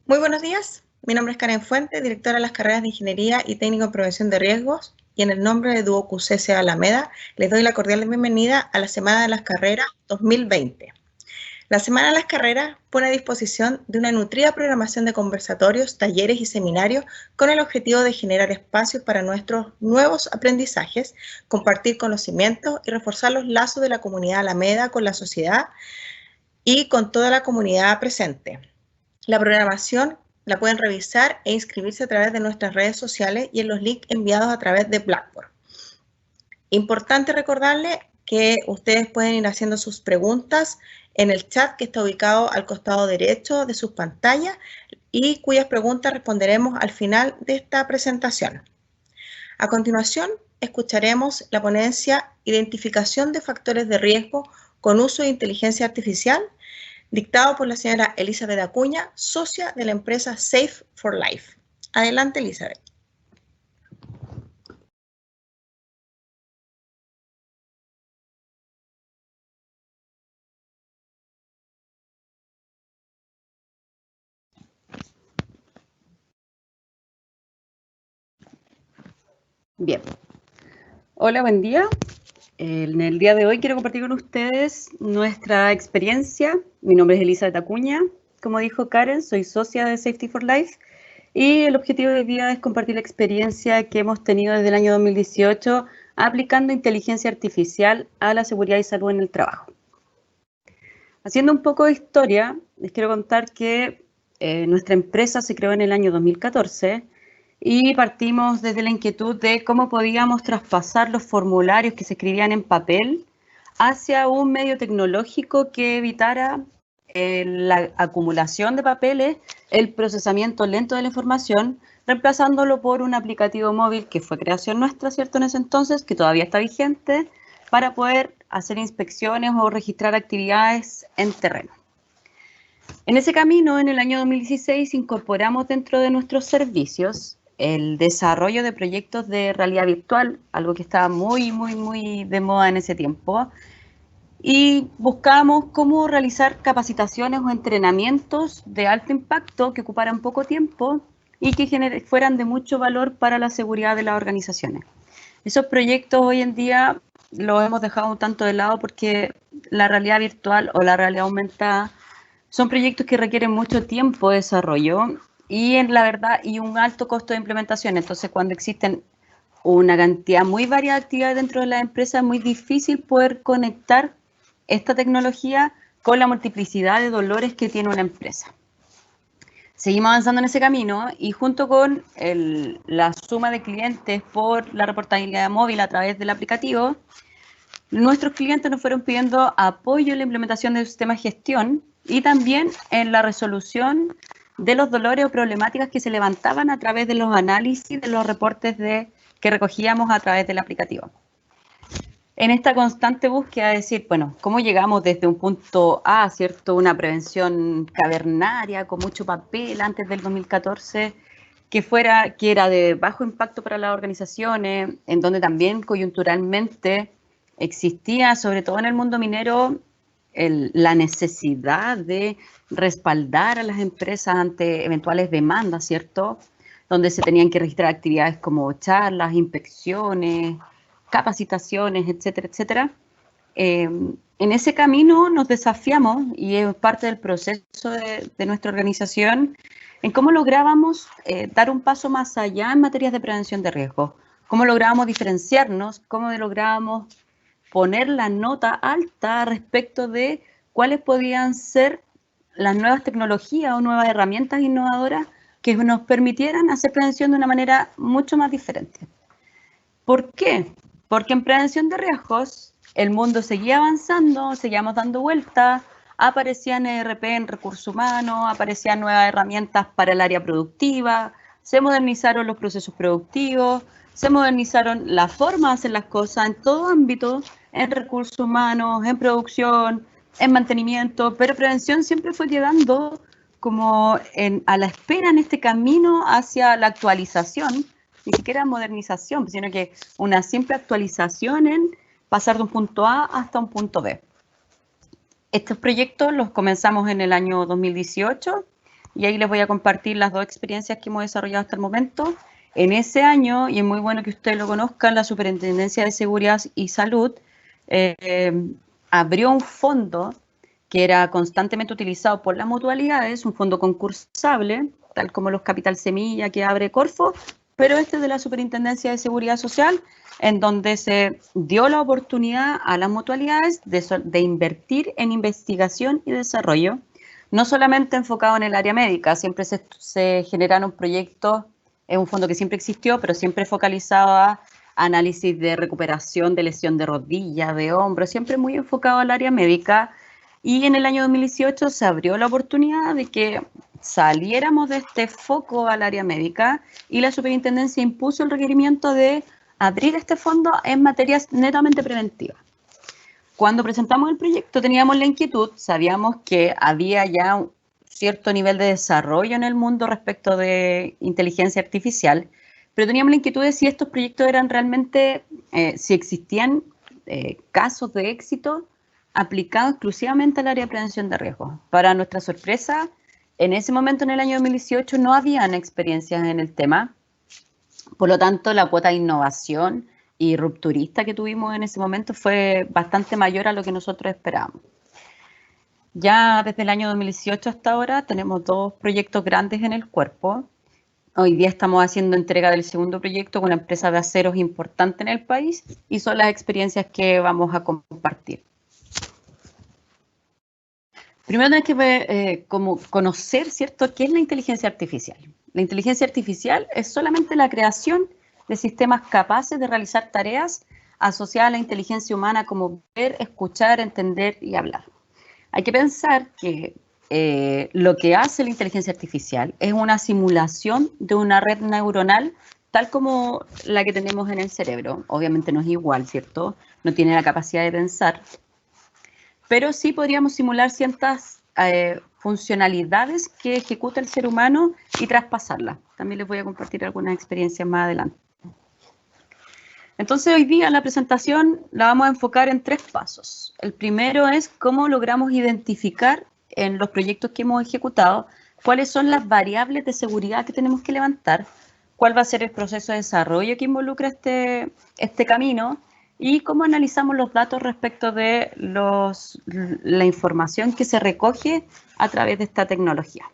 Muy buenos días, mi nombre es Karen Fuente, directora de las carreras de Ingeniería y Técnico en Prevención de Riesgos, y en el nombre de Duo QCC Alameda les doy la cordial bienvenida a la Semana de las Carreras 2020. La Semana de las Carreras pone a disposición de una nutrida programación de conversatorios, talleres y seminarios con el objetivo de generar espacios para nuestros nuevos aprendizajes, compartir conocimientos y reforzar los lazos de la comunidad Alameda con la sociedad y con toda la comunidad presente. La programación la pueden revisar e inscribirse a través de nuestras redes sociales y en los links enviados a través de Blackboard. Importante recordarles que ustedes pueden ir haciendo sus preguntas en el chat que está ubicado al costado derecho de sus pantallas y cuyas preguntas responderemos al final de esta presentación. A continuación, escucharemos la ponencia Identificación de factores de riesgo con uso de inteligencia artificial, dictado por la señora Elizabeth Acuña, socia de la empresa Safe for Life. Adelante, Elizabeth. Bien. Hola, buen día. En el día de hoy quiero compartir con ustedes nuestra experiencia. Mi nombre es Elizabeth Acuña. Como dijo Karen, soy socia de Safety for Life y el objetivo de hoy día es compartir la experiencia que hemos tenido desde el año 2018 aplicando inteligencia artificial a la seguridad y salud en el trabajo. Haciendo un poco de historia, les quiero contar que nuestra empresa se creó en el año 2014 y partimos desde la inquietud de cómo podíamos traspasar los formularios que se escribían en papel hacia un medio tecnológico que evitara la acumulación de papeles, el procesamiento lento de la información, reemplazándolo por un aplicativo móvil que fue creación nuestra, ¿cierto? En ese entonces, que todavía está vigente, para poder hacer inspecciones o registrar actividades en terreno. En ese camino, en el año 2016, incorporamos dentro de nuestros servicios el desarrollo de proyectos de realidad virtual, algo que estaba muy de moda en ese tiempo, y buscamos cómo realizar capacitaciones o entrenamientos de alto impacto que ocuparan poco tiempo y que fueran de mucho valor para la seguridad de las organizaciones. Esos proyectos hoy en día los hemos dejado un tanto de lado porque la realidad virtual o la realidad aumentada son proyectos que requieren mucho tiempo de desarrollo y en la verdad y un alto costo de implementación. Entonces, cuando existen una cantidad muy variada de actividades dentro de la empresa, es muy difícil poder conectar esta tecnología con la multiplicidad de dolores que tiene una empresa. Seguimos avanzando en ese camino y junto con la suma de clientes por la reportabilidad móvil a través del aplicativo, nuestros clientes nos fueron pidiendo apoyo en la implementación del sistema de gestión y también en la resolución de los dolores o problemáticas que se levantaban a través de los análisis de los reportes que recogíamos a través del aplicativo. En esta constante búsqueda de decir, bueno, ¿cómo llegamos desde un punto A, ¿cierto? Una prevención cavernaria con mucho papel antes del 2014, que era de bajo impacto para las organizaciones, en donde también coyunturalmente existía, sobre todo en el mundo minero, la necesidad de respaldar a las empresas ante eventuales demandas, ¿cierto? Donde se tenían que registrar actividades como charlas, inspecciones, capacitaciones, etcétera, etcétera. En ese camino nos desafiamos, y es parte del proceso de nuestra organización, en cómo lográbamos dar un paso más allá en materias de prevención de riesgo, cómo lográbamos diferenciarnos, cómo lográbamos poner la nota alta respecto de cuáles podían ser las nuevas tecnologías o nuevas herramientas innovadoras que nos permitieran hacer prevención de una manera mucho más diferente. ¿Por qué? Porque en prevención de riesgos el mundo seguía avanzando, seguíamos dando vueltas, aparecían ERP en recursos humanos, aparecían nuevas herramientas para el área productiva, se modernizaron los procesos productivos, se modernizaron la forma de hacer las cosas en todo ámbito, en recursos humanos, en producción, en mantenimiento, pero prevención siempre fue quedando como a la espera en este camino hacia la actualización, ni siquiera modernización, sino que una simple actualización en pasar de un punto A hasta un punto B. Estos proyectos los comenzamos en el año 2018 y ahí les voy a compartir las dos experiencias que hemos desarrollado hasta el momento. En ese año, y es muy bueno que ustedes lo conozcan, la Superintendencia de Seguridad y Salud abrió un fondo que era constantemente utilizado por las mutualidades, un fondo concursable, tal como los Capital Semilla que abre Corfo, pero este es de la Superintendencia de Seguridad Social, en donde se dio la oportunidad a las mutualidades de invertir en investigación y desarrollo, no solamente enfocado en el área médica, siempre se generaron proyectos, es un fondo que siempre existió, pero siempre focalizado a análisis de recuperación de lesión de rodilla, de hombro, siempre muy enfocado al área médica. Y en el año 2018 se abrió la oportunidad de que saliéramos de este foco al área médica y la superintendencia impuso el requerimiento de abrir este fondo en materias netamente preventivas. Cuando presentamos el proyecto teníamos la inquietud, sabíamos que había ya un cierto nivel de desarrollo en el mundo respecto de inteligencia artificial, pero teníamos la inquietud de si estos proyectos eran realmente, si existían casos de éxito aplicados exclusivamente al área de prevención de riesgos. Para nuestra sorpresa, en ese momento, en el año 2018, no habían experiencias en el tema. Por lo tanto, la cuota de innovación y rupturista que tuvimos en ese momento fue bastante mayor a lo que nosotros esperábamos. Ya desde el año 2018 hasta ahora tenemos 2 proyectos grandes en el cuerpo. Hoy día estamos haciendo entrega del segundo proyecto con una empresa de aceros importante en el país y son las experiencias que vamos a compartir. Primero tenés que conocer, ¿cierto?, qué es la inteligencia artificial. La inteligencia artificial es solamente la creación de sistemas capaces de realizar tareas asociadas a la inteligencia humana como ver, escuchar, entender y hablar. Hay que pensar que lo que hace la inteligencia artificial es una simulación de una red neuronal tal como la que tenemos en el cerebro. Obviamente no es igual, ¿cierto? No tiene la capacidad de pensar, pero sí podríamos simular ciertas funcionalidades que ejecuta el ser humano y traspasarlas. También les voy a compartir algunas experiencias más adelante. Entonces, hoy día la presentación la vamos a enfocar en 3 pasos. El primero es cómo logramos identificar en los proyectos que hemos ejecutado cuáles son las variables de seguridad que tenemos que levantar, cuál va a ser el proceso de desarrollo que involucra este camino y cómo analizamos los datos respecto de la información que se recoge a través de esta tecnología.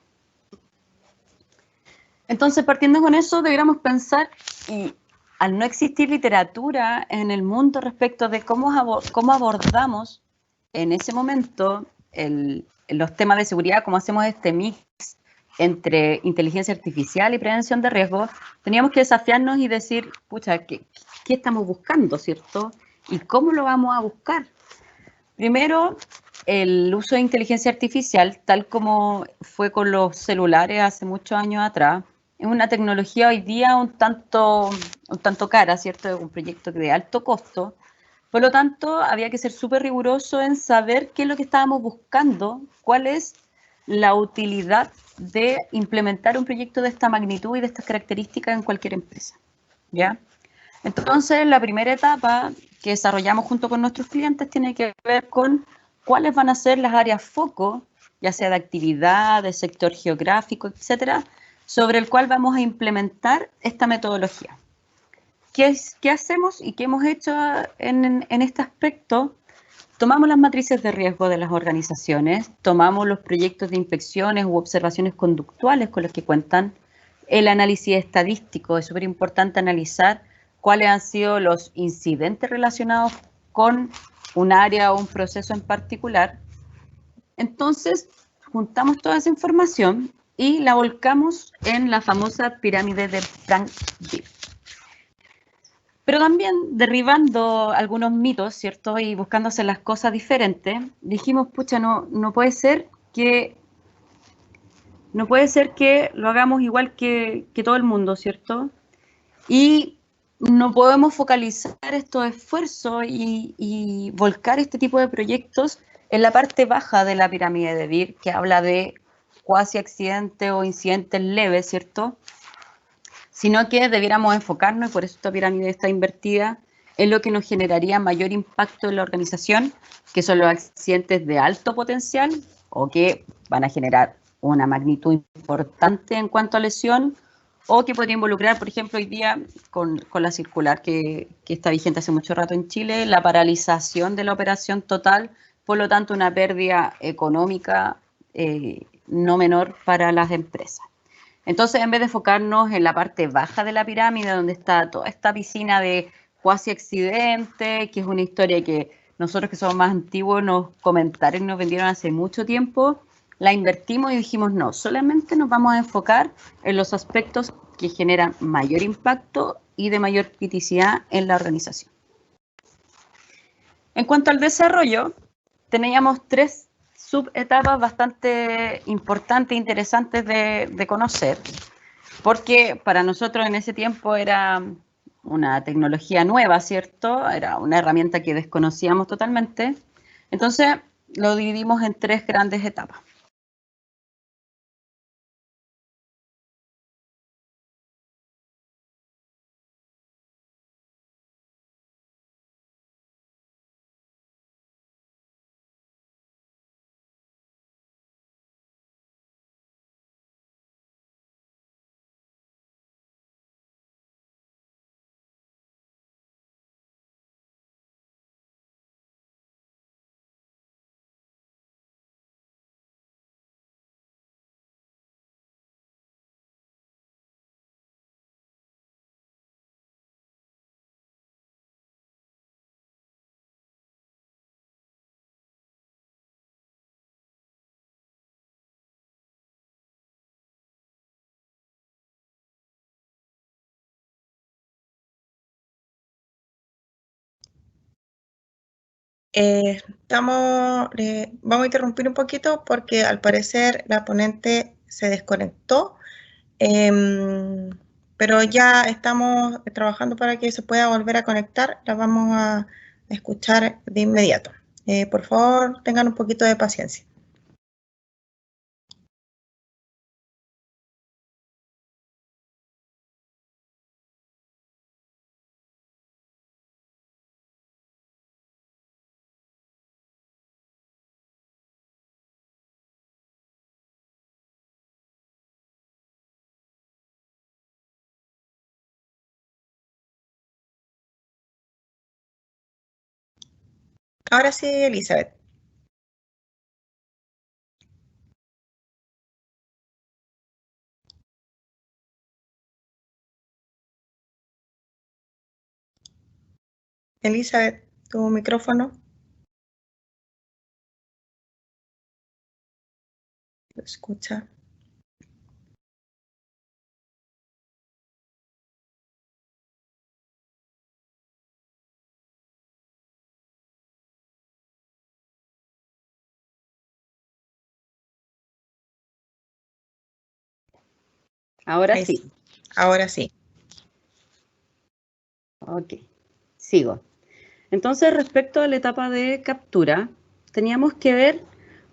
Entonces, partiendo con eso, deberíamos pensar, y al no existir literatura en el mundo respecto de cómo abordamos en ese momento los temas de seguridad, cómo hacemos este mix entre inteligencia artificial y prevención de riesgos, teníamos que desafiarnos y decir, pucha, ¿qué estamos buscando, cierto? ¿Y cómo lo vamos a buscar? Primero, el uso de inteligencia artificial, tal como fue con los celulares hace muchos años atrás, es una tecnología hoy día un tanto cara, ¿cierto? Es un proyecto de alto costo. Por lo tanto, había que ser súper riguroso en saber qué es lo que estábamos buscando, cuál es la utilidad de implementar un proyecto de esta magnitud y de estas características en cualquier empresa, ¿ya? Entonces, la primera etapa que desarrollamos junto con nuestros clientes tiene que ver con cuáles van a ser las áreas foco, ya sea de actividad, de sector geográfico, etcétera, sobre el cual vamos a implementar esta metodología. ¿Qué hacemos y qué hemos hecho en este aspecto? Tomamos las matrices de riesgo de las organizaciones, tomamos los proyectos de inspecciones u observaciones conductuales con los que cuentan, el análisis estadístico. Es súper importante analizar cuáles han sido los incidentes relacionados con un área o un proceso en particular. Entonces, juntamos toda esa información y la volcamos en la famosa pirámide de Frank-Gil. Pero también derribando algunos mitos, ¿cierto? Y buscando hacer las cosas diferentes, dijimos, pucha, no puede ser que lo hagamos igual que todo el mundo, ¿cierto? Y no podemos focalizar estos esfuerzos y volcar este tipo de proyectos en la parte baja de la pirámide de BIR, que habla de cuasi accidentes o incidentes leves, ¿cierto? Sino que debiéramos enfocarnos, y por eso esta pirámide está invertida, en lo que nos generaría mayor impacto en la organización, que son los accidentes de alto potencial o que van a generar una magnitud importante en cuanto a lesión, o que podría involucrar, por ejemplo, hoy día con la circular que está vigente hace mucho rato en Chile, la paralización de la operación total, por lo tanto una pérdida económica no menor para las empresas. Entonces, en vez de enfocarnos en la parte baja de la pirámide, donde está toda esta piscina de cuasi accidente, que es una historia que nosotros que somos más antiguos nos comentaron y nos vendieron hace mucho tiempo, la invertimos y dijimos no, solamente nos vamos a enfocar en los aspectos que generan mayor impacto y de mayor criticidad en la organización. En cuanto al desarrollo, teníamos 3 subetapas bastante importantes e interesantes de conocer, porque para nosotros en ese tiempo era una tecnología nueva, ¿cierto? Era una herramienta que desconocíamos totalmente. Entonces, lo dividimos en 3 grandes etapas. Vamos a interrumpir un poquito porque al parecer la ponente se desconectó, pero ya estamos trabajando para que se pueda volver a conectar. La vamos a escuchar de inmediato. Por favor, tengan un poquito de paciencia. Ahora sí, Elizabeth. Elizabeth, tu micrófono. ¿Lo escucha? Ahora sí. Ahora sí. Ok, sigo. Entonces, respecto a la etapa de captura, teníamos que ver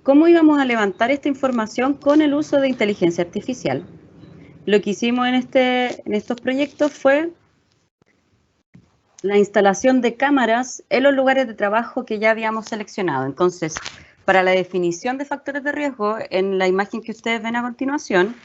cómo íbamos a levantar esta información con el uso de inteligencia artificial. Lo que hicimos en estos proyectos fue la instalación de cámaras en los lugares de trabajo que ya habíamos seleccionado. Entonces, para la definición de factores de riesgo, en la imagen que ustedes ven a continuación,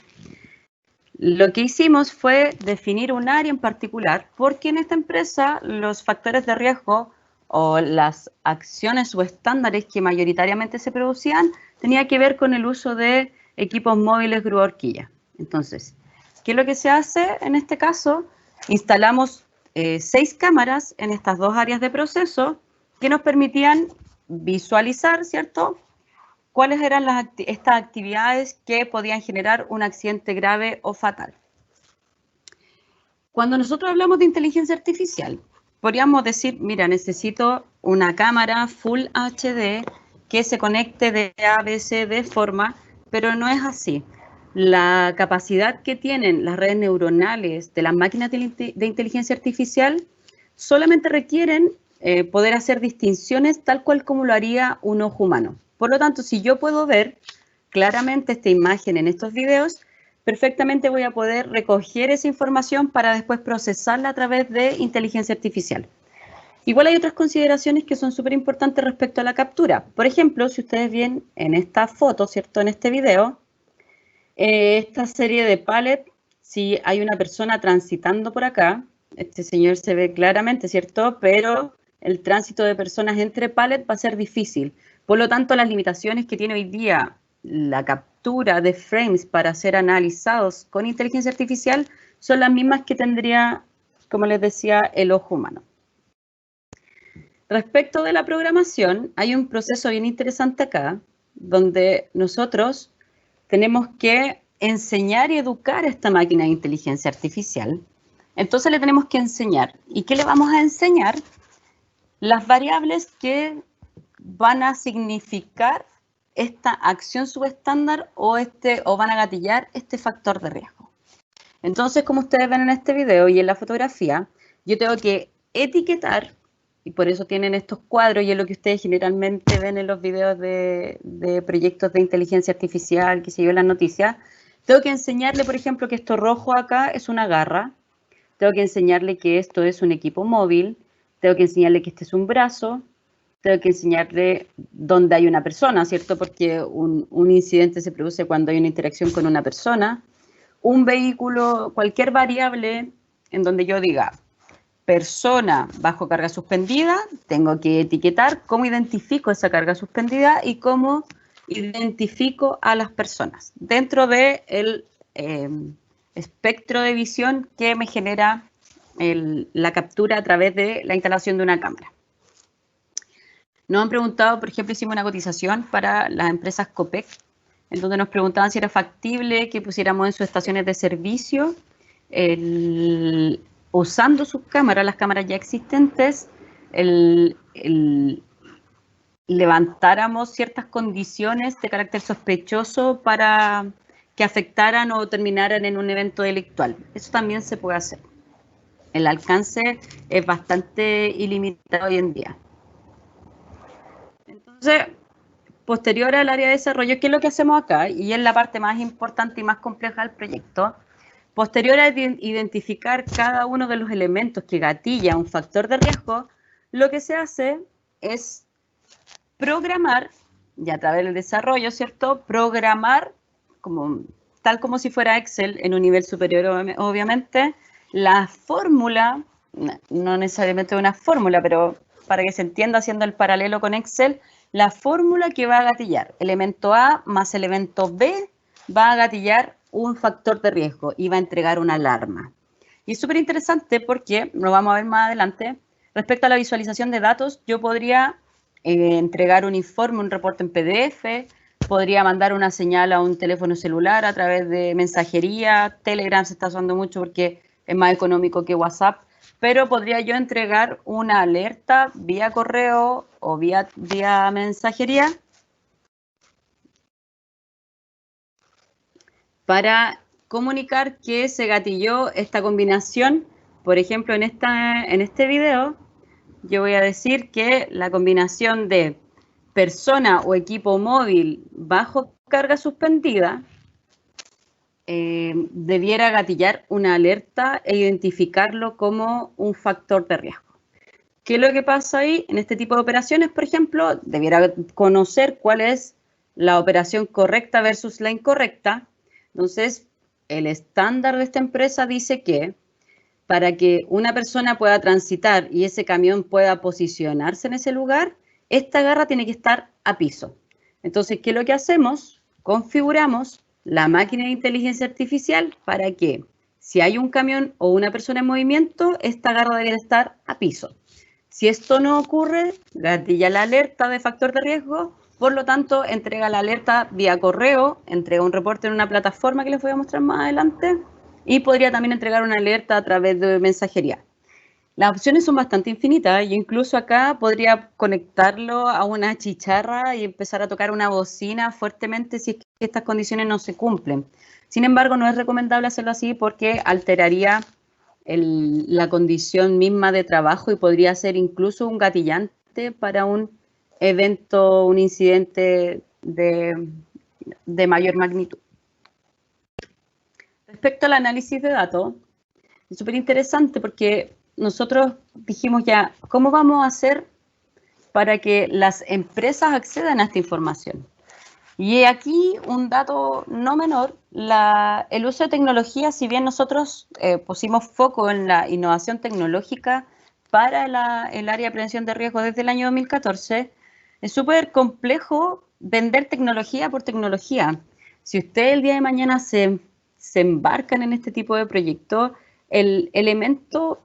lo que hicimos fue definir un área en particular, porque en esta empresa los factores de riesgo o las acciones o estándares que mayoritariamente se producían tenía que ver con el uso de equipos móviles grúa horquilla. Entonces, ¿qué es lo que se hace en este caso? Instalamos 6 cámaras en estas 2 áreas de proceso que nos permitían visualizar, ¿cierto?, cuáles eran estas actividades que podían generar un accidente grave o fatal. Cuando nosotros hablamos de inteligencia artificial, podríamos decir, mira, necesito una cámara Full HD que se conecte de A, B, C, D forma, pero no es así. La capacidad que tienen las redes neuronales de las máquinas de inteligencia artificial solamente requieren poder hacer distinciones tal cual como lo haría un ojo humano. Por lo tanto, si yo puedo ver claramente esta imagen en estos videos, perfectamente voy a poder recoger esa información para después procesarla a través de inteligencia artificial. Igual hay otras consideraciones que son súper importantes respecto a la captura. Por ejemplo, si ustedes ven en esta foto, ¿cierto?, en este video, Esta serie de pallet, si hay una persona transitando por acá, este señor se ve claramente, ¿cierto? Pero el tránsito de personas entre pallet va a ser difícil. Por lo tanto, las limitaciones que tiene hoy día la captura de frames para ser analizados con inteligencia artificial son las mismas que tendría, como les decía, el ojo humano. Respecto de la programación, hay un proceso bien interesante acá, donde nosotros tenemos que enseñar y educar a esta máquina de inteligencia artificial. Entonces le tenemos que enseñar. ¿Y qué le vamos a enseñar? Las variables que van a significar esta acción subestándar o van a gatillar este factor de riesgo. Entonces, como ustedes ven en este video y en la fotografía, yo tengo que etiquetar, y por eso tienen estos cuadros, y es lo que ustedes generalmente ven en los videos de proyectos de inteligencia artificial, que se yo en las noticias. Tengo que enseñarle, por ejemplo, que esto rojo acá es una garra. Tengo que enseñarle que esto es un equipo móvil. Tengo que enseñarle que este es un brazo. Tengo que enseñarle dónde hay una persona, ¿cierto? Porque un incidente se produce cuando hay una interacción con una persona. Un vehículo, cualquier variable en donde yo diga persona bajo carga suspendida, tengo que etiquetar cómo identifico esa carga suspendida y cómo identifico a las personas dentro del espectro de visión que me genera la captura a través de la instalación de una cámara. Nos han preguntado, por ejemplo, hicimos una cotización para las empresas Copec, en donde nos preguntaban si era factible que pusiéramos en sus estaciones de servicio, usando sus cámaras, las cámaras ya existentes, levantáramos ciertas condiciones de carácter sospechoso para que afectaran o terminaran en un evento delictual. Eso también se puede hacer. El alcance es bastante ilimitado hoy en día. Entonces, posterior al área de desarrollo, ¿qué es lo que hacemos acá? Y es la parte más importante y más compleja del proyecto. Posterior a identificar cada uno de los elementos que gatilla un factor de riesgo, lo que se hace es programar, y a través del desarrollo, ¿cierto? Programar, tal como si fuera Excel, en un nivel superior, obviamente, la fórmula, no necesariamente una fórmula, pero para que se entienda haciendo el paralelo con Excel, la fórmula que va a gatillar elemento A más elemento B va a gatillar un factor de riesgo y va a entregar una alarma. Y es súper interesante porque, lo vamos a ver más adelante, respecto a la visualización de datos, yo podría entregar un informe, un reporte en PDF, podría mandar una señal a un teléfono celular a través de mensajería, Telegram se está usando mucho porque es más económico que WhatsApp, pero podría yo entregar una alerta vía correo o vía mensajería para comunicar que se gatilló esta combinación. Por ejemplo, en este video, yo voy a decir que la combinación de persona o equipo móvil bajo carga suspendida debiera gatillar una alerta e identificarlo como un factor de riesgo. ¿Qué es lo que pasa ahí? En este tipo de operaciones, por ejemplo, debiera conocer cuál es la operación correcta versus la incorrecta. Entonces, el estándar de esta empresa dice que para que una persona pueda transitar y ese camión pueda posicionarse en ese lugar, esta garra tiene que estar a piso. Entonces, ¿qué es lo que hacemos? Configuramos la máquina de inteligencia artificial para que si hay un camión o una persona en movimiento, esta garra debe estar a piso. Si esto no ocurre, gatilla la alerta de factor de riesgo, por lo tanto, entrega la alerta vía correo, entrega un reporte en una plataforma que les voy a mostrar más adelante, y podría también entregar una alerta a través de mensajería. Las opciones son bastante infinitas. Yo incluso acá podría conectarlo a una chicharra y empezar a tocar una bocina fuertemente si es que estas condiciones no se cumplen. Sin embargo, no es recomendable hacerlo así porque alteraría la condición misma de trabajo y podría ser incluso un gatillante para un evento, un incidente de mayor magnitud. Respecto al análisis de datos, es súper interesante porque nosotros dijimos ya, ¿cómo vamos a hacer para que las empresas accedan a esta información? Y aquí un dato no menor, el uso de tecnología, si bien nosotros pusimos foco en la innovación tecnológica para el área de prevención de riesgo desde el año 2014, es súper complejo vender tecnología por tecnología. Si ustedes el día de mañana se embarcan en este tipo de proyectos, el elemento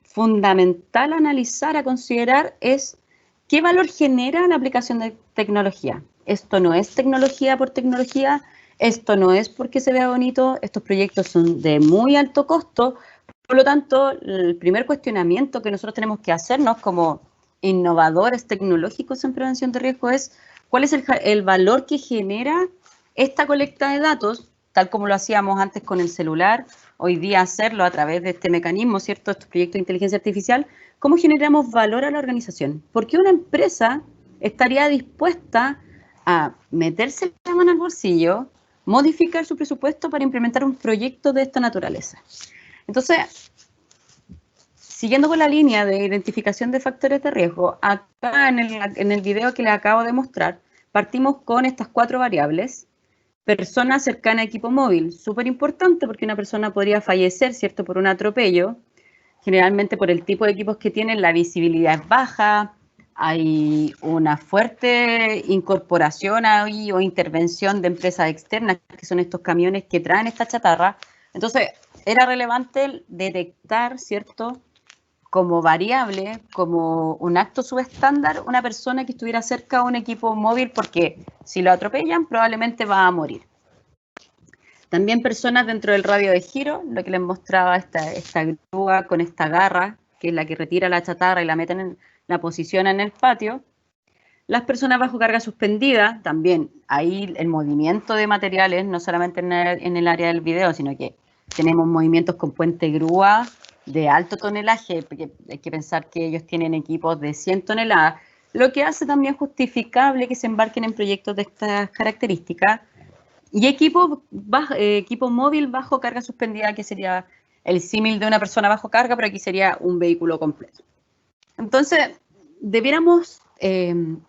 fundamental a analizar, a considerar es qué valor genera la aplicación de tecnología. Esto no es tecnología por tecnología, esto no es porque se vea bonito, estos proyectos son de muy alto costo, por lo tanto, el primer cuestionamiento que nosotros tenemos que hacernos como innovadores tecnológicos en prevención de riesgo es cuál es el valor que genera esta colecta de datos, tal como lo hacíamos antes con el celular, hoy día hacerlo a través de este mecanismo, ¿cierto? Estos proyectos de inteligencia artificial, ¿cómo generamos valor a la organización? ¿Por qué una empresa estaría dispuesta a meterse la mano al bolsillo, modificar su presupuesto para implementar un proyecto de esta naturaleza? Entonces, siguiendo con la línea de identificación de factores de riesgo, acá en el video que les acabo de mostrar, partimos con estas 4 variables. Persona cercana a equipo móvil, súper importante porque una persona podría fallecer, ¿cierto?, por un atropello. Generalmente por el tipo de equipos que tienen, la visibilidad es baja, hay una fuerte incorporación ahí o intervención de empresas externas, que son estos camiones que traen esta chatarra. Entonces, era relevante detectar, ¿cierto?, como variable, como un acto subestándar, una persona que estuviera cerca a un equipo móvil, porque si lo atropellan probablemente va a morir. También personas dentro del radio de giro, lo que les mostraba esta grúa con esta garra, que es la que retira la chatarra y la meten la posiciona en el patio. Las personas bajo carga suspendida, también ahí el movimiento de materiales, no solamente en el área del video, sino que tenemos movimientos con puente grúa de alto tonelaje, porque hay que pensar que ellos tienen equipos de 100 toneladas, lo que hace también justificable que se embarquen en proyectos de estas características. Y equipo móvil bajo carga suspendida, que sería el símil de una persona bajo carga, pero aquí sería un vehículo completo. Entonces, debiéramos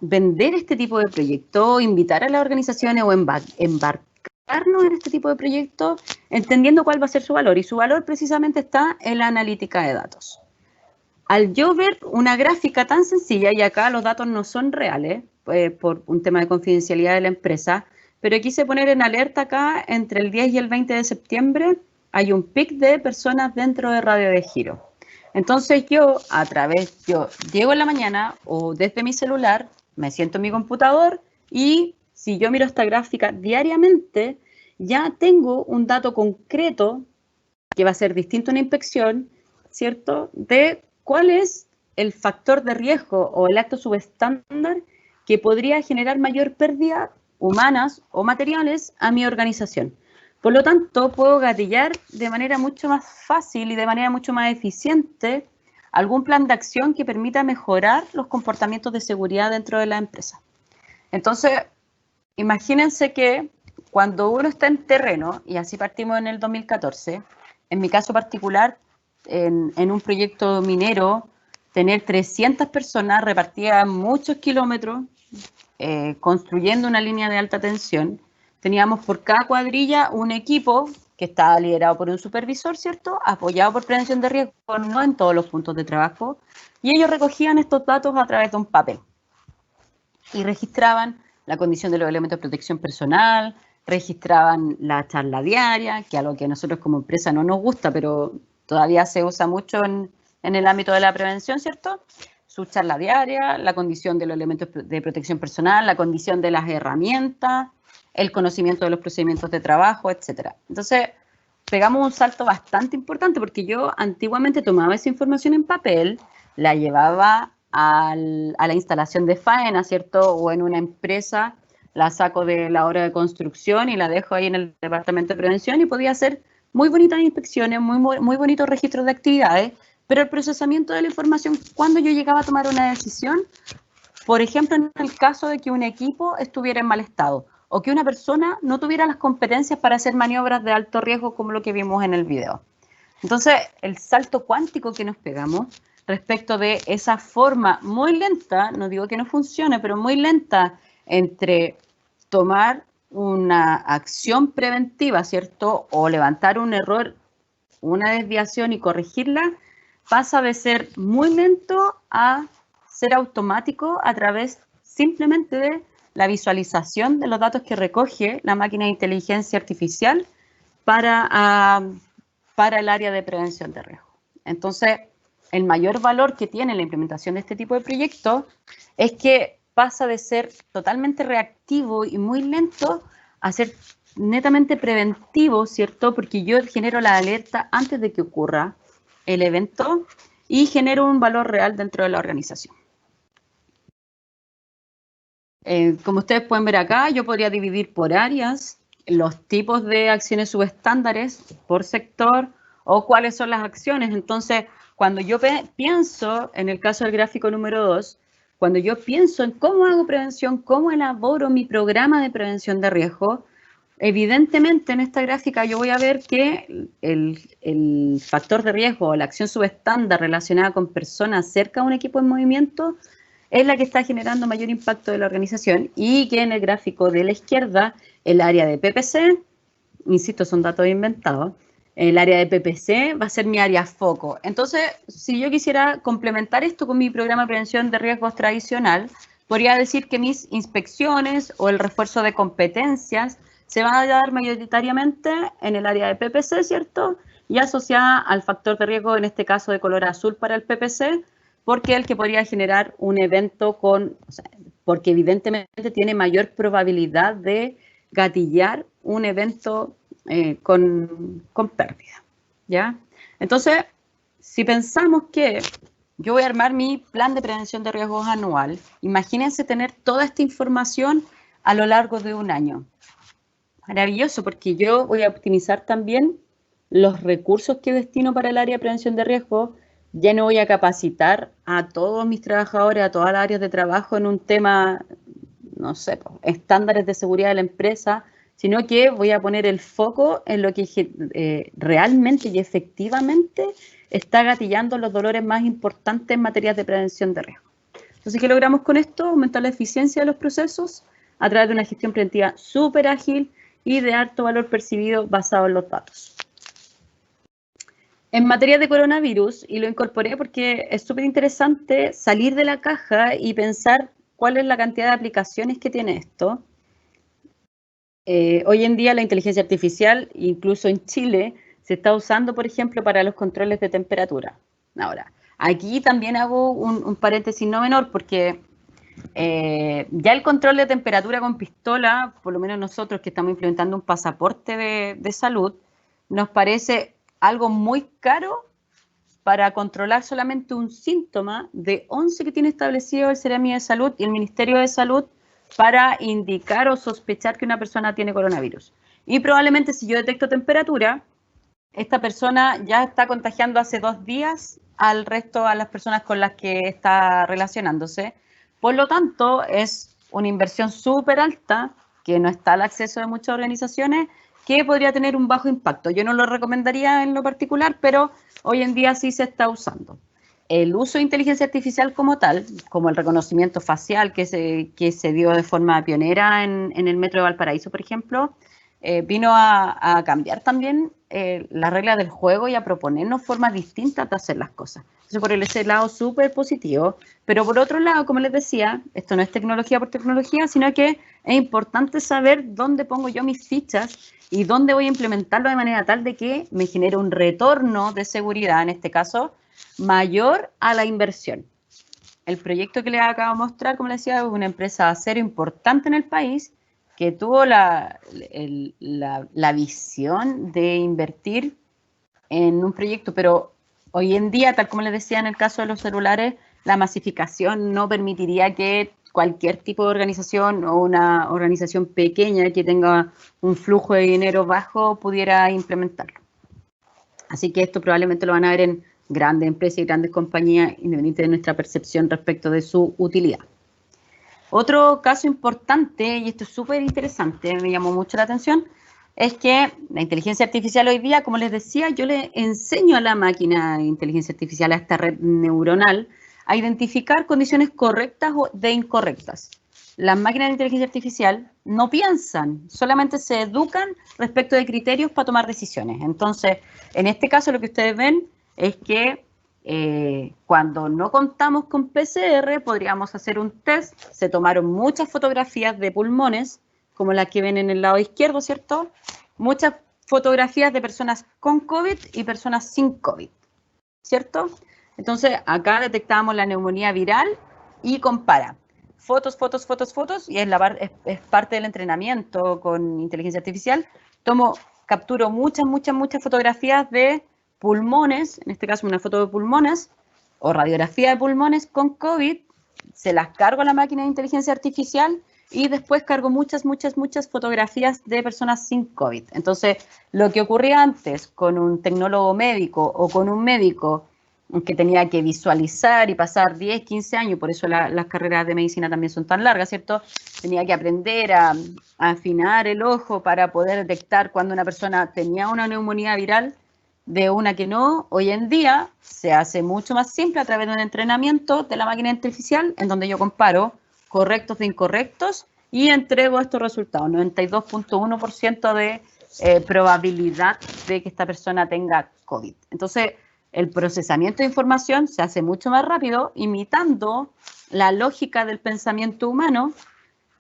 vender este tipo de proyectos, invitar a las organizaciones o embarcarnos en este tipo de proyectos, entendiendo cuál va a ser su valor. Y su valor precisamente está en la analítica de datos. Al yo ver una gráfica tan sencilla, y acá los datos no son reales, por un tema de confidencialidad de la empresa, pero quise poner en alerta acá, entre el 10 y el 20 de septiembre, hay un pic de personas dentro de radio de giro. Entonces yo llego en la mañana o desde mi celular, me siento en mi computador y si yo miro esta gráfica diariamente, ya tengo un dato concreto que va a ser distinto a una inspección, ¿cierto?, de cuál es el factor de riesgo o el acto subestándar que podría generar mayor pérdida humanas o materiales a mi organización. Por lo tanto, puedo gatillar de manera mucho más fácil y de manera mucho más eficiente algún plan de acción que permita mejorar los comportamientos de seguridad dentro de la empresa. Entonces, imagínense que cuando uno está en terreno, y así partimos en el 2014, en mi caso particular, en un proyecto minero, tener 300 personas repartidas en muchos kilómetros, construyendo una línea de alta tensión, teníamos por cada cuadrilla un equipo que estaba liderado por un supervisor, ¿cierto?, apoyado por prevención de riesgo, no en todos los puntos de trabajo, y ellos recogían estos datos a través de un papel y registraban la condición de los elementos de protección personal, registraban la charla diaria, que es algo que a nosotros como empresa no nos gusta, pero todavía se usa mucho en el ámbito de la prevención, ¿cierto? Su charla diaria, la condición de los elementos de protección personal, la condición de las herramientas, el conocimiento de los procedimientos de trabajo, etcétera. Entonces, pegamos un salto bastante importante porque yo antiguamente tomaba esa información en papel, la llevaba a la instalación de faena, ¿cierto? O en una empresa, la saco de la hora de construcción y la dejo ahí en el departamento de prevención y podía hacer muy bonitas inspecciones, muy bonitos registros de actividades, pero el procesamiento de la información, cuando yo llegaba a tomar una decisión, por ejemplo, en el caso de que un equipo estuviera en mal estado o que una persona no tuviera las competencias para hacer maniobras de alto riesgo como lo que vimos en el video. Entonces, el salto cuántico que nos pegamos respecto de esa forma muy lenta, no digo que no funcione, pero muy lenta entre tomar una acción preventiva, ¿cierto? O levantar un error, una desviación y corregirla, pasa de ser muy lento a ser automático a través simplemente de la visualización de los datos que recoge la máquina de inteligencia artificial para el área de prevención de riesgo. Entonces, el mayor valor que tiene la implementación de este tipo de proyectos es que pasa de ser totalmente reactivo y muy lento a ser netamente preventivo, ¿cierto? Porque yo genero la alerta antes de que ocurra el evento y genero un valor real dentro de la organización. Como ustedes pueden ver acá, yo podría dividir por áreas los tipos de acciones subestándares por sector o cuáles son las acciones. Entonces, cuando yo pienso, en el caso del gráfico número 2, cuando yo pienso en cómo hago prevención, cómo elaboro mi programa de prevención de riesgo, evidentemente en esta gráfica yo voy a ver que el factor de riesgo o la acción subestándar relacionada con personas cerca de un equipo en movimiento es la que está generando mayor impacto de la organización y que en el gráfico de la izquierda, el área de PPC, insisto, son datos inventados, el área de PPC va a ser mi área foco. Entonces, si yo quisiera complementar esto con mi programa de prevención de riesgos tradicional, podría decir que mis inspecciones o el refuerzo de competencias se van a dar mayoritariamente en el área de PPC, ¿cierto? Y asociada al factor de riesgo, en este caso de color azul para el PPC, porque es el que podría generar un evento porque evidentemente tiene mayor probabilidad de gatillar un evento con pérdida, ¿ya? Entonces, si pensamos que yo voy a armar mi plan de prevención de riesgos anual, imagínense tener toda esta información a lo largo de un año. Maravilloso, porque yo voy a optimizar también los recursos que destino para el área de prevención de riesgos. Ya no voy a capacitar a todos mis trabajadores, a todas las áreas de trabajo en un tema, no sé, estándares de seguridad de la empresa, sino que voy a poner el foco en lo que realmente y efectivamente está gatillando los dolores más importantes en materia de prevención de riesgo. Entonces, ¿qué logramos con esto? Aumentar la eficiencia de los procesos a través de una gestión preventiva súper ágil y de alto valor percibido basado en los datos. En materia de coronavirus, y lo incorporé porque es súper interesante salir de la caja y pensar cuál es la cantidad de aplicaciones que tiene esto. Hoy en día la inteligencia artificial, incluso en Chile, se está usando, por ejemplo, para los controles de temperatura. Ahora, aquí también hago un paréntesis no menor porque ya el control de temperatura con pistola, por lo menos nosotros que estamos implementando un pasaporte de salud, nos parece algo muy caro para controlar solamente un síntoma de 11 que tiene establecido el Seremi de Salud y el Ministerio de Salud para indicar o sospechar que una persona tiene coronavirus. Y probablemente si yo detecto temperatura, esta persona ya está contagiando hace 2 días al resto, a las personas con las que está relacionándose. Por lo tanto, es una inversión súper alta que no está al acceso de muchas organizaciones, que podría tener un bajo impacto. Yo no lo recomendaría en lo particular, pero hoy en día sí se está usando. El uso de inteligencia artificial como tal, como el reconocimiento facial que se dio de forma pionera en el Metro de Valparaíso, por ejemplo, vino a cambiar también las reglas del juego y a proponernos formas distintas de hacer las cosas. Entonces, por ese lado, súper positivo. Pero por otro lado, como les decía, esto no es tecnología por tecnología, sino que es importante saber dónde pongo yo mis fichas y dónde voy a implementarlo de manera tal de que me genere un retorno de seguridad, en este caso, mayor a la inversión. El proyecto que les acabo de mostrar, como les decía, es una empresa de acero importante en el país que tuvo la visión de invertir en un proyecto, pero hoy en día, tal como les decía en el caso de los celulares, la masificación no permitiría que cualquier tipo de organización o una organización pequeña que tenga un flujo de dinero bajo pudiera implementarlo. Así que esto probablemente lo van a ver en grandes empresas y grandes compañías, independiente de nuestra percepción respecto de su utilidad. Otro caso importante, y esto es súper interesante, me llamó mucho la atención, es que la inteligencia artificial hoy día, como les decía, yo le enseño a la máquina de inteligencia artificial, a esta red neuronal, a identificar condiciones correctas o de incorrectas. las máquinas de inteligencia artificial no piensan, solamente se educan respecto de criterios para tomar decisiones. Entonces, en este caso lo que ustedes ven es que cuando no contamos con PCR, podríamos hacer un test. Se tomaron muchas fotografías de pulmones, como las que ven en el lado izquierdo, ¿cierto? Muchas fotografías de personas con COVID y personas sin COVID, ¿cierto? Entonces, acá detectamos la neumonía viral y compara. Fotos, fotos, fotos, fotos, y es parte del entrenamiento con inteligencia artificial. Capturo muchas, muchas, muchas fotografías de pulmones, en este caso una foto de pulmones, o radiografía de pulmones con COVID, se las cargo a la máquina de inteligencia artificial y después cargo muchas, muchas, muchas fotografías de personas sin COVID. Entonces, lo que ocurría antes con un tecnólogo médico o con un médico que tenía que visualizar y pasar 10, 15 años, por eso las carreras de medicina también son tan largas, ¿cierto? Tenía que aprender a afinar el ojo para poder detectar cuando una persona tenía una neumonía viral de una que no. Hoy en día se hace mucho más simple a través de un entrenamiento de la máquina artificial en donde yo comparo correctos de incorrectos y entrego estos resultados, 92.1% de probabilidad de que esta persona tenga COVID. Entonces, el procesamiento de información se hace mucho más rápido, imitando la lógica del pensamiento humano,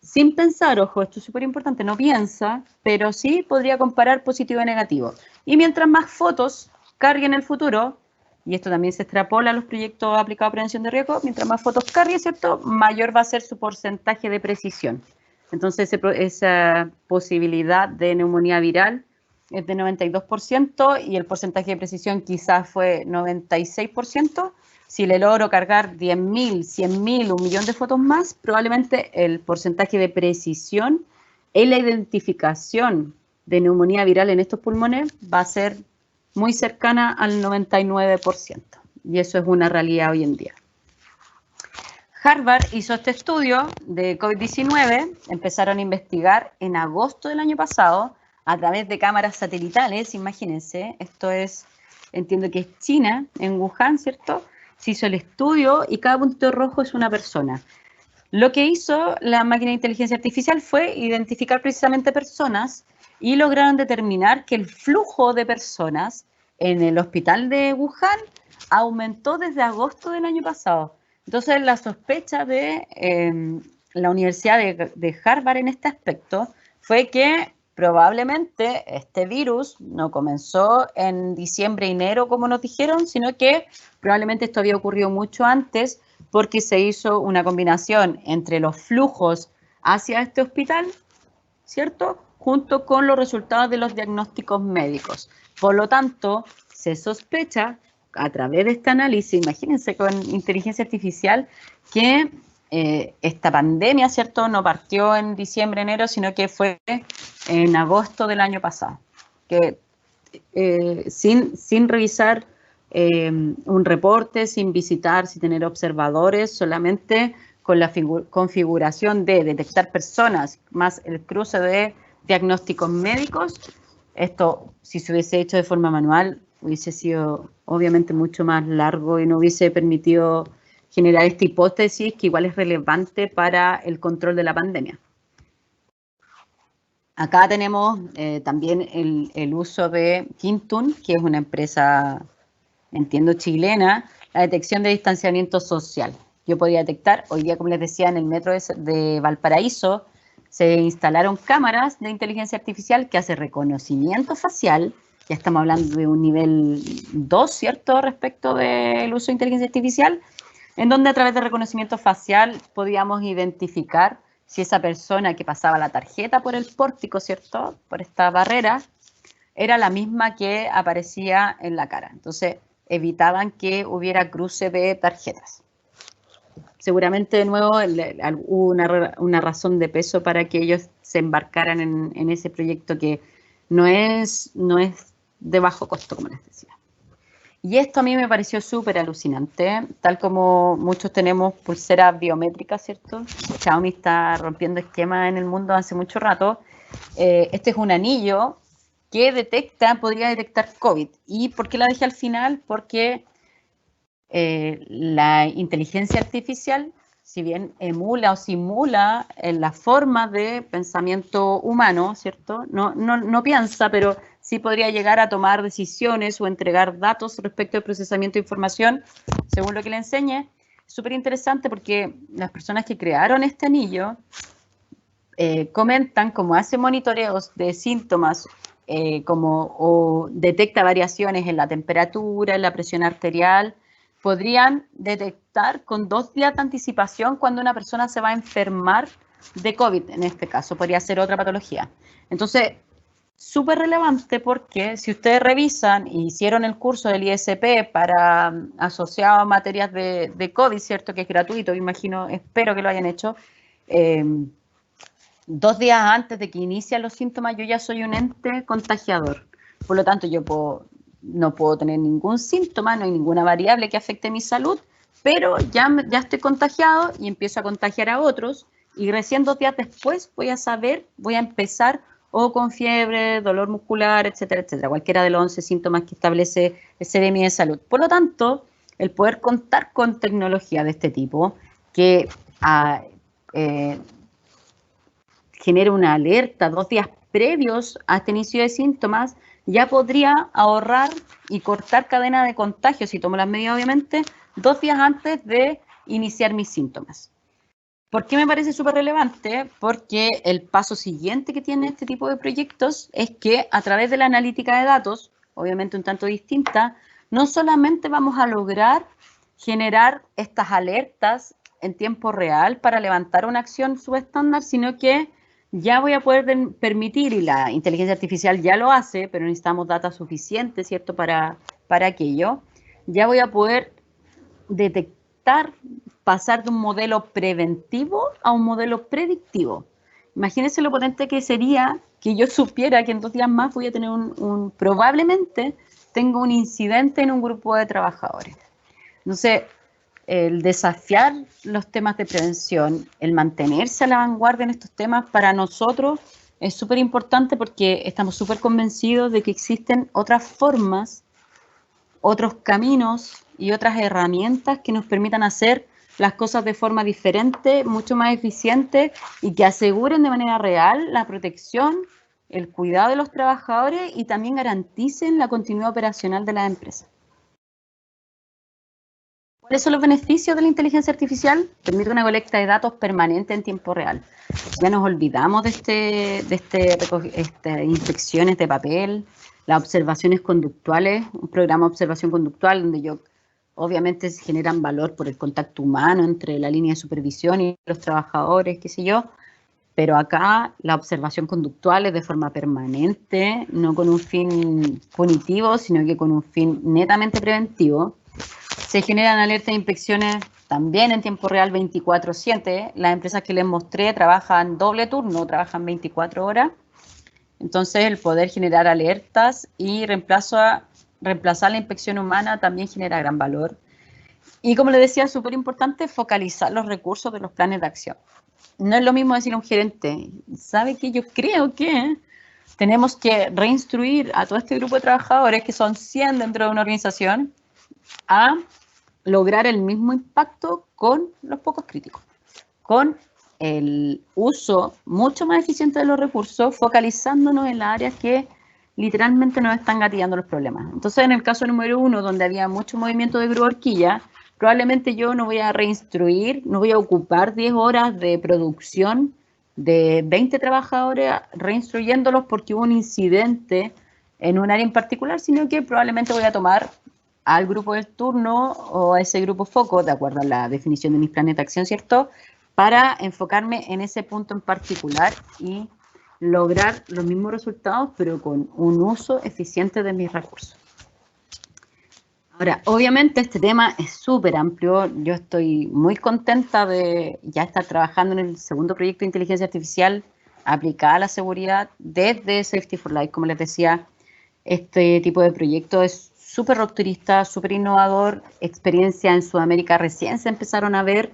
sin pensar, ojo, esto es súper importante, no piensa, pero sí podría comparar positivo y negativo. Y mientras más fotos cargue en el futuro, y esto también se extrapola a los proyectos aplicados a prevención de riesgo, mientras más fotos cargue, ¿cierto?, mayor va a ser su porcentaje de precisión. Entonces, esa posibilidad de neumonía viral es de 92% y el porcentaje de precisión quizás fue 96%. Si le logro cargar 10.000, 100.000, 1.000.000 de fotos más, probablemente el porcentaje de precisión en la identificación de neumonía viral en estos pulmones va a ser muy cercana al 99%. Y eso es una realidad hoy en día. Harvard hizo este estudio de COVID-19, empezaron a investigar en agosto del año pasado a través de cámaras satelitales, imagínense, esto es, entiendo que es China, en Wuhan, ¿cierto? Se hizo el estudio y cada puntito rojo es una persona. Lo que hizo la máquina de inteligencia artificial fue identificar precisamente personas y lograron determinar que el flujo de personas en el hospital de Wuhan aumentó desde agosto del año pasado. Entonces, la sospecha de la Universidad de Harvard en este aspecto fue que probablemente este virus no comenzó en diciembre, enero, como nos dijeron, sino que probablemente esto había ocurrido mucho antes porque se hizo una combinación entre los flujos hacia este hospital, ¿cierto?, junto con los resultados de los diagnósticos médicos. Por lo tanto, se sospecha a través de este análisis, imagínense con inteligencia artificial, que esta pandemia, ¿cierto?, no partió en diciembre, enero, sino que fue en agosto del año pasado, que sin revisar un reporte, sin visitar, sin tener observadores, solamente con la configuración de detectar personas más el cruce de diagnósticos médicos. Esto, si se hubiese hecho de forma manual, hubiese sido obviamente mucho más largo y no hubiese permitido generar esta hipótesis que igual es relevante para el control de la pandemia. Acá tenemos también el uso de Kintun, que es una empresa, entiendo, chilena, la detección de distanciamiento social. Yo podía detectar, hoy día, como les decía, en el metro de Valparaíso, se instalaron cámaras de inteligencia artificial que hace reconocimiento facial. Ya estamos hablando de un nivel 2, ¿cierto?, respecto del uso de inteligencia artificial, en donde a través de reconocimiento facial podíamos identificar si esa persona que pasaba la tarjeta por el pórtico, ¿cierto?, por esta barrera, era la misma que aparecía en la cara. Entonces, evitaban que hubiera cruce de tarjetas. Seguramente, de nuevo, hubo una razón de peso para que ellos se embarcaran en ese proyecto que no es de bajo costo, como les decía. Y esto a mí me pareció súper alucinante, tal como muchos tenemos pulseras biométricas, ¿cierto? Xiaomi está rompiendo esquemas en el mundo hace mucho rato. Este es un anillo que podría detectar COVID. ¿Y por qué la dejé al final? Porque la inteligencia artificial si bien emula o simula en la forma de pensamiento humano, ¿cierto? No piensa, pero sí podría llegar a tomar decisiones o entregar datos respecto al procesamiento de información, según lo que le enseñe. Súper interesante porque las personas que crearon este anillo comentan cómo hace monitoreos de síntomas, o detecta variaciones en la temperatura, en la presión arterial, podrían detectar con 2 días de anticipación cuando una persona se va a enfermar de COVID, en este caso, podría ser otra patología. Entonces, súper relevante porque si ustedes revisan y hicieron el curso del ISP para asociado a materias de COVID, ¿cierto? Que es gratuito, imagino, espero que lo hayan hecho. 2 días antes de que inician los síntomas, yo ya soy un ente contagiador. Por lo tanto, no puedo tener ningún síntoma, no hay ninguna variable que afecte mi salud, pero ya estoy contagiado y empiezo a contagiar a otros, y recién 2 días después voy a empezar o con fiebre, dolor muscular, etcétera, etcétera, cualquiera de los 11 síntomas que establece el CDMI de salud. Por lo tanto, el poder contar con tecnología de este tipo, que genera una alerta 2 días previos a este inicio de síntomas, ya podría ahorrar y cortar cadena de contagio, si tomo las medidas obviamente, 2 días antes de iniciar mis síntomas. ¿Por qué me parece súper relevante? Porque el paso siguiente que tiene este tipo de proyectos es que a través de la analítica de datos, obviamente un tanto distinta, no solamente vamos a lograr generar estas alertas en tiempo real para levantar una acción subestándar, sino que ya voy a poder permitir, y la inteligencia artificial ya lo hace, pero necesitamos data suficiente, ¿cierto?, para aquello, ya voy a poder detectar, pasar de un modelo preventivo a un modelo predictivo. Imagínense lo potente que sería que yo supiera que en 2 días más voy a tener probablemente tengo un incidente en un grupo de trabajadores. Entonces, el desafiar los temas de prevención, el mantenerse a la vanguardia en estos temas, para nosotros es súper importante porque estamos súper convencidos de que existen otras formas, otros caminos y otras herramientas que nos permitan hacer las cosas de forma diferente, mucho más eficiente, y que aseguren de manera real la protección, el cuidado de los trabajadores y también garanticen la continuidad operacional de las empresas. ¿Cuáles son los beneficios de la inteligencia artificial? Permite una colecta de datos permanente en tiempo real. Ya nos olvidamos de inspecciones de papel, las observaciones conductuales, un programa de observación conductual donde obviamente se generan valor por el contacto humano entre la línea de supervisión y los trabajadores, qué sé yo, pero acá la observación conductual es de forma permanente, no con un fin punitivo, sino que con un fin netamente preventivo. Se generan alertas de inspecciones también en tiempo real 24/7. Las empresas que les mostré trabajan doble turno, trabajan 24 horas. Entonces, el poder generar alertas y reemplazar la inspección humana también genera gran valor. Y como les decía, súper importante focalizar los recursos de los planes de acción. No es lo mismo decirle a un gerente, ¿sabe qué? Yo creo que tenemos que reinstruir a todo este grupo de trabajadores, que son 100 dentro de una organización, a lograr el mismo impacto con los pocos críticos, con el uso mucho más eficiente de los recursos, focalizándonos en las áreas que literalmente nos están gatillando los problemas. Entonces, en el caso número 1, donde había mucho movimiento de grupo horquilla, probablemente yo no voy a reinstruir, no voy a ocupar 10 horas de producción de 20 trabajadores reinstruyéndolos porque hubo un incidente en un área en particular, sino que probablemente voy a tomar al grupo del turno o a ese grupo foco, de acuerdo a la definición de mis planes de acción, ¿cierto?, para enfocarme en ese punto en particular y lograr los mismos resultados, pero con un uso eficiente de mis recursos. Ahora, obviamente este tema es súper amplio. Yo estoy muy contenta de ya estar trabajando en el segundo proyecto de inteligencia artificial aplicada a la seguridad desde Safety for Life. Como les decía, este tipo de proyecto es súper rupturista, súper innovador. Experiencia en Sudamérica recién se empezaron a ver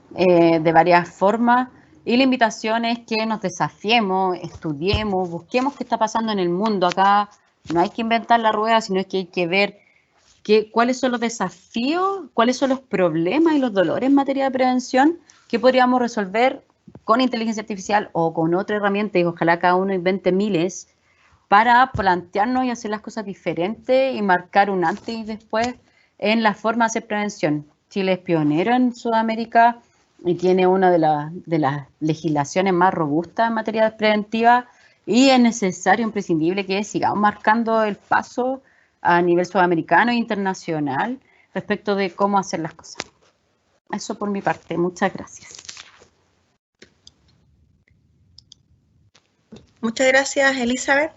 de varias formas, y la invitación es que nos desafiemos, estudiemos, busquemos qué está pasando en el mundo. Acá no hay que inventar la rueda, sino que hay que ver cuáles son los desafíos, cuáles son los problemas y los dolores en materia de prevención que podríamos resolver con inteligencia artificial o con otra herramienta, y ojalá cada uno invente miles, para plantearnos y hacer las cosas diferentes y marcar un antes y después en la forma de hacer prevención. Chile es pionero en Sudamérica y tiene una de las legislaciones más robustas en materia preventiva, y es necesario, imprescindible, que sigamos marcando el paso a nivel sudamericano e internacional respecto de cómo hacer las cosas. Eso por mi parte. Muchas gracias. Muchas gracias, Elizabeth.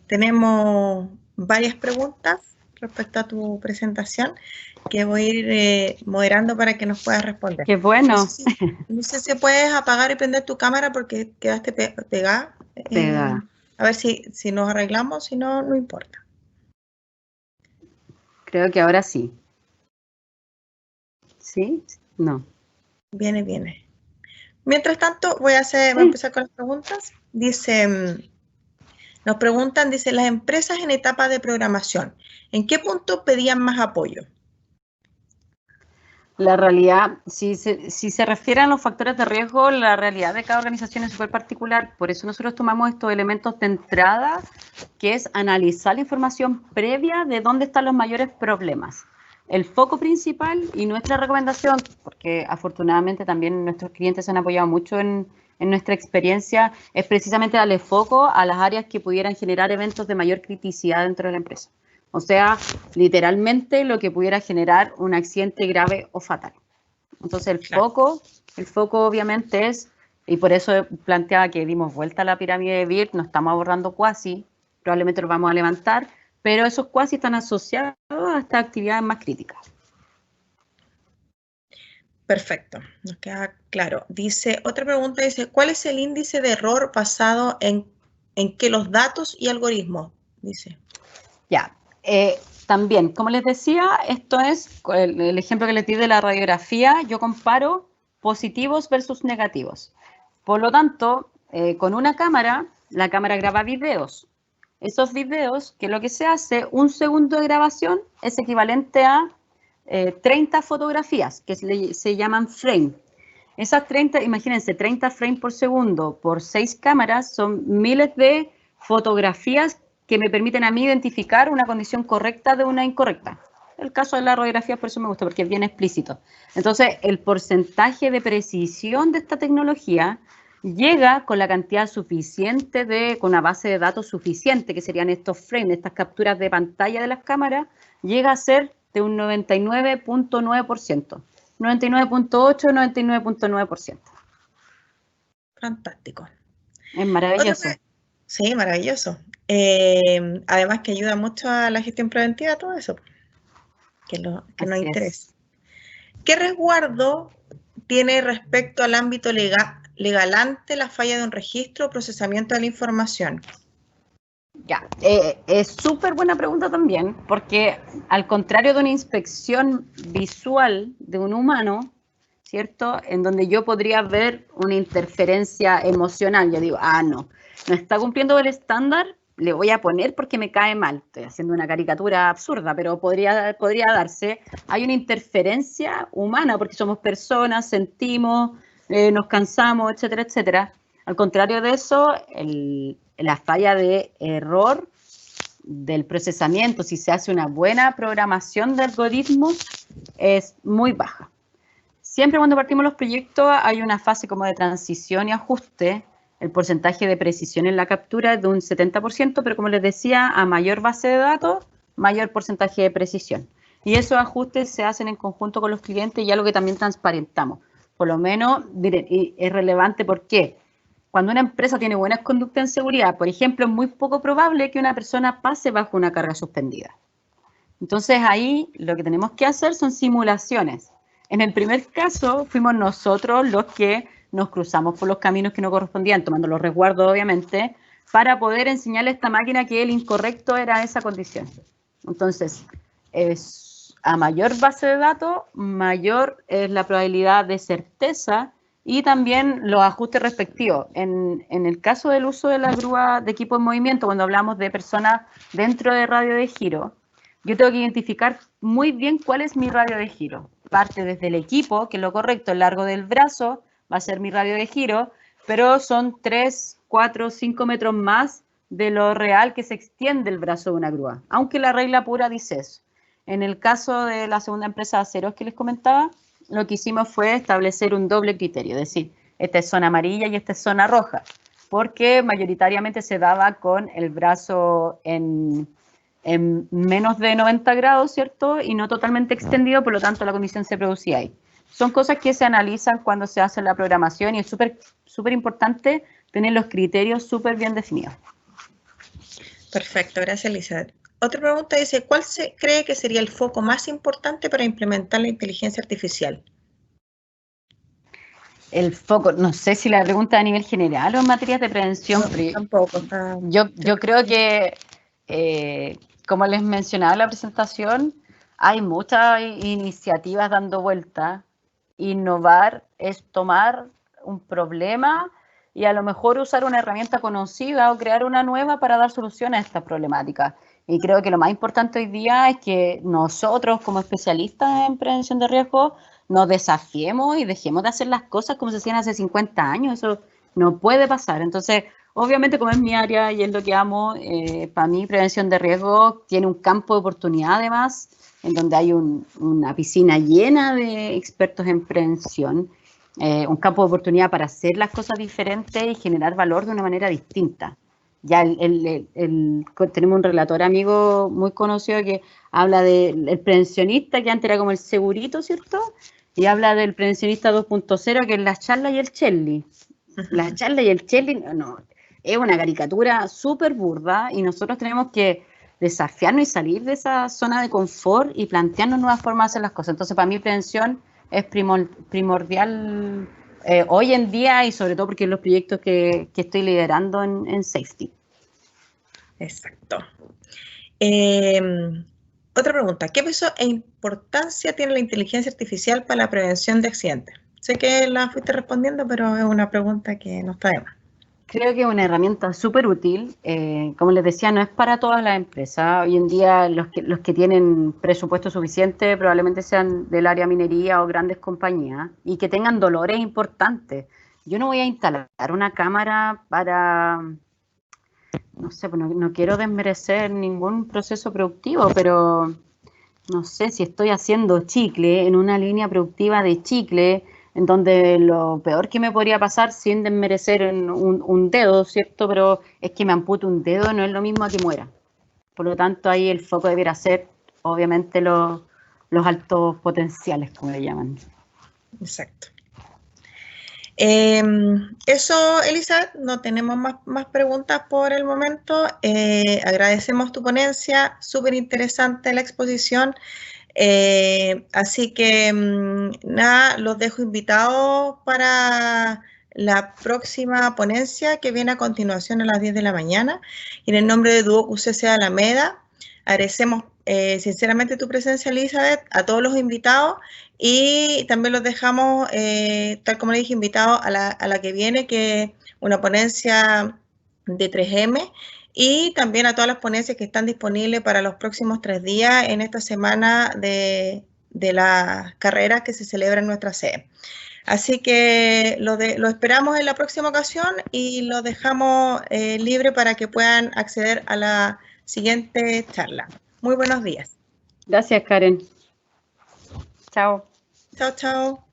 Tenemos varias preguntas respecto a tu presentación que voy a ir moderando para que nos puedas responder. ¡Qué bueno! No sé si puedes apagar y prender tu cámara porque quedaste pegada. A ver si nos arreglamos, si no, no importa. Creo que ahora sí. ¿Sí? No. Viene. Mientras tanto, voy a empezar con las preguntas. Nos preguntan, las empresas en etapa de programación, ¿en qué punto pedían más apoyo? La realidad, si se refieren a los factores de riesgo, la realidad de cada organización es súper particular. Por eso nosotros tomamos estos elementos de entrada, que es analizar la información previa de dónde están los mayores problemas. El foco principal y nuestra recomendación, porque afortunadamente también nuestros clientes se han apoyado mucho en nuestra experiencia, es precisamente darle foco a las áreas que pudieran generar eventos de mayor criticidad dentro de la empresa. O sea, literalmente lo que pudiera generar un accidente grave o fatal. Entonces el foco obviamente es, y por eso planteaba que dimos vuelta a la pirámide de BIRT, no estamos abordando quasi, probablemente lo vamos a levantar, pero esos quasi están asociados a estas actividades más críticas. Perfecto, nos queda claro. Otra pregunta dice, ¿cuál es el índice de error basado en que los datos y algoritmos? Dice. Ya, también, como les decía, esto es el ejemplo que les di de la radiografía, yo comparo positivos versus negativos. Por lo tanto, con una cámara, la cámara graba videos. Esos videos, que lo que se hace, 1 segundo de grabación es equivalente a 30 fotografías, que se llaman frame. Esas 30, imagínense, 30 frames por segundo por 6 cámaras son miles de fotografías que me permiten a mí identificar una condición correcta de una incorrecta. El caso de la radiografía, por eso me gusta, porque es bien explícito. Entonces, el porcentaje de precisión de esta tecnología llega con la cantidad suficiente con una base de datos suficiente, que serían estos frames, estas capturas de pantalla de las cámaras, llega a ser de un 99.9%. 99.8, 99.9%. Fantástico. Es maravilloso. Sí, maravilloso. Además que ayuda mucho a la gestión preventiva, todo eso, que nos interesa. ¿Qué resguardo tiene respecto al ámbito legal ante la falla de un registro o procesamiento de la información? Ya, es súper buena pregunta también, porque al contrario de una inspección visual de un humano, ¿cierto? En donde yo podría ver una interferencia emocional, yo digo, no está cumpliendo el estándar, le voy a poner porque me cae mal. Estoy haciendo una caricatura absurda, pero podría darse. Hay una interferencia humana, porque somos personas, sentimos, nos cansamos, etcétera, etcétera. Al contrario de eso, la falla de error del procesamiento, si se hace una buena programación de algoritmos, es muy baja. Siempre cuando partimos los proyectos hay una fase como de transición y ajuste. El porcentaje de precisión en la captura es de un 70%, pero como les decía, a mayor base de datos, mayor porcentaje de precisión. Y esos ajustes se hacen en conjunto con los clientes y algo que también transparentamos. Por lo menos, miren, y es relevante porque cuando una empresa tiene buenas conductas en seguridad, por ejemplo, es muy poco probable que una persona pase bajo una carga suspendida. Entonces ahí lo que tenemos que hacer son simulaciones. En el primer caso fuimos nosotros los que nos cruzamos por los caminos que no correspondían, tomando los resguardos obviamente, para poder enseñarle a esta máquina que el incorrecto era esa condición. Entonces, a mayor base de datos, mayor es la probabilidad de certeza y también los ajustes respectivos. En el caso del uso de la grúa de equipo en movimiento, cuando hablamos de personas dentro de radio de giro, yo tengo que identificar muy bien cuál es mi radio de giro. Parte desde el equipo, que es lo correcto, el largo del brazo va a ser mi radio de giro, pero son 3, 4, 5 metros más de lo real que se extiende el brazo de una grúa, aunque la regla pura dice eso. En el caso de la segunda empresa de aceros que les comentaba, lo que hicimos fue establecer un doble criterio, es decir, esta es zona amarilla y esta es zona roja, porque mayoritariamente se daba con el brazo en menos de 90 grados, ¿cierto? Y no totalmente extendido, por lo tanto la condición se producía ahí. Son cosas que se analizan cuando se hace la programación y es súper importante tener los criterios súper bien definidos. Perfecto, gracias Elizabeth. Otra pregunta dice, ¿cuál se cree que sería el foco más importante para implementar la inteligencia artificial? El foco, no sé si la pregunta a nivel general o en materias de prevención. No, tampoco. Yo creo que, como les mencionaba en la presentación, hay muchas iniciativas dando vuelta. Innovar es tomar un problema y a lo mejor usar una herramienta conocida o crear una nueva para dar solución a esta problemática. Y creo que lo más importante hoy día es que nosotros, como especialistas en prevención de riesgos, nos desafiemos y dejemos de hacer las cosas como se hacían hace 50 años. Eso no puede pasar. Entonces, obviamente, como es mi área y es lo que amo, para mí prevención de riesgos tiene un campo de oportunidad además, en donde hay una piscina llena de expertos en prevención, un campo de oportunidad para hacer las cosas diferentes y generar valor de una manera distinta. Ya tenemos un relator amigo muy conocido que habla del prevencionista, que antes era como el segurito, ¿cierto? Y habla del prevencionista 2.0, que es la charla y el Chelly. La charla y el Chelly, no, es una caricatura súper burda y nosotros tenemos que desafiarnos y salir de esa zona de confort y plantearnos nuevas formas de hacer las cosas. Entonces, para mí, prevención es primordial hoy en día y sobre todo porque es los proyectos que estoy liderando en Safety. Exacto. Otra pregunta, ¿qué peso e importancia tiene la inteligencia artificial para la prevención de accidentes? Sé que la fuiste respondiendo, pero es una pregunta que nos trae más. Creo que es una herramienta súper útil. Como les decía, no es para todas las empresas. Hoy en día los que tienen presupuesto suficiente probablemente sean del área minería o grandes compañías y que tengan dolores importantes. Yo no voy a instalar una cámara para, no sé, no quiero desmerecer ningún proceso productivo, pero no sé si estoy haciendo chicle en una línea productiva de chicle, en donde lo peor que me podría pasar, sin desmerecer un dedo, ¿cierto? Pero es que me ampute un dedo, no es lo mismo a que muera. Por lo tanto, ahí el foco debería ser, obviamente, los altos potenciales, como le llaman. Exacto. Eso, Elizabeth, no tenemos más preguntas por el momento. Agradecemos tu ponencia, súper interesante la exposición. Así que nada, los dejo invitados para la próxima ponencia que viene a continuación a las 10 de la mañana. Y en el nombre de Duoc UCC Alameda, agradecemos sinceramente tu presencia, Elizabeth, a todos los invitados y también los dejamos, tal como le dije, invitados a la que viene, que es una ponencia de 3M, y también a todas las ponencias que están disponibles para los próximos 3 días en esta semana de las carreras que se celebran en nuestra sede. Así que lo esperamos en la próxima ocasión y lo dejamos libre para que puedan acceder a la siguiente charla. Muy buenos días. Gracias, Karen. Chao. Chao, chao.